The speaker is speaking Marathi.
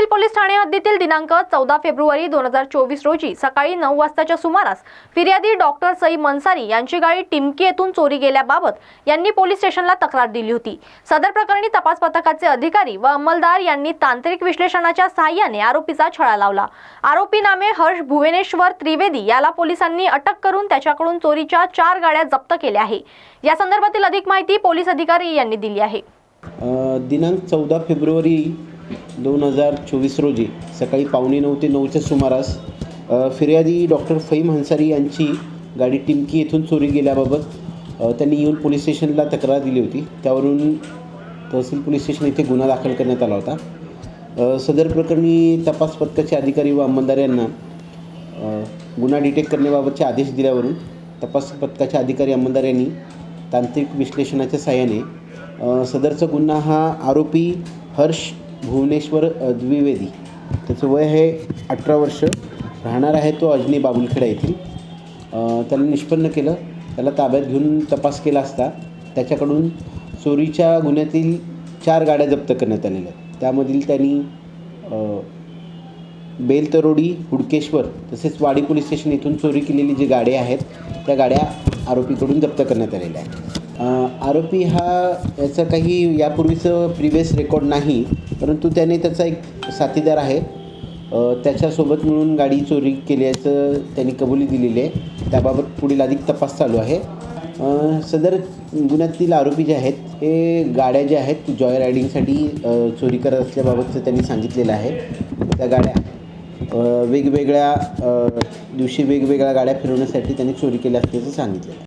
तहसील पोलीस ठाणे हद्दीतील दिनांक 14 फेब्रुवारी 2024 रोजी सकाळी 9 वाजताच्या सुमारास फिर्यादी डॉक्टर सईद अन्सारी यांची गाडी टिमकी येथून चोरी गेल्याबाबत यांनी पोलीस स्टेशनला तक्रार दिली होती। सदर प्रकरणी तपास पथकाचे अधिकारी व अंमलदार यांनी तांत्रिक विश्लेषणाच्या सहाय्याने आरोपीचा छळा लावला। आरोपी नामे हर्ष भुवनेश्वर त्रिवेदी याला पोलिसांनी अटक करून त्याच्याकडून चोरीच्या 4 गाड्या जप्त केल्या आहे। या संदर्भातील अधिक माहिती पोलीस अधिकारी यांनी दिली आहे। दिनांक 14 फेब्रुवारी 2024 रोजी सकाळी 8:45 ते 9च्या सुमारास फिर्यादी डॉक्टर फहीम अन्सारी यांची गाडी टिमकी येथून चोरी गेल्याबाबत त्यांनी येऊन पोलीस स्टेशनला तक्रार दिली होती। त्यावरून तहसील पोलीस स्टेशन येथे गुन्हा दाखल करण्यात आला होता। सदर प्रकरणी तपास पथकाचे अधिकारी व अंमलदार यांना गुन्हा डिटेक्ट करण्याबाबतचे आदेश दिल्यावरून तपास पथकाचे अधिकारी अंमलदार यांनी तांत्रिक विश्लेषणाच्या सहाय्याने सदरचा गुन्हा हा आरोपी हर्ष भुवनेश्वर द्विवेदी, त्याचं वय आहे 18 वर्ष, राहणार आहे तो अजनी बाबुलखेडा येथील, त्याला निष्पन्न केलं। त्याला ताब्यात घेऊन तपास केला असता त्याच्याकडून चोरीच्या गुन्ह्यातील 4 गाड्या जप्त करण्यात आलेल्या आहेत। त्यामधील त्यांनी बेलतरोडी, हुडकेश्वर तसेच वाडी पोलीस स्टेशन येथून चोरी केलेली जी गाड्या आहेत त्या गाड्या आरोपीकडून जप्त करण्यात आलेल्या आहेत। आरोपी हा याचा काही यापूर्वीचं प्रिव्हियस रेकॉर्ड नाही, परंतु त्याने त्याचा एक साथीदार आहे त्याच्यासोबत मिळून गाडी चोरी केल्याचं त्यांनी कबुली दिलेली आहे। त्याबाबत पुढील अधिक तपास चालू आहे। सदर गुन्ह्यातील आरोपी जे आहेत हे गाड्या ज्या आहेत जॉय रायडिंगसाठी चोरी करत असल्याबाबतचं त्यांनी सांगितलेलं आहे। त्या गाड्या वेगवेगळ्या दिवशी वेगवेगळ्या गाड्या फिरवण्यासाठी त्यांनी चोरी केल्या असल्याचं सांगितलं।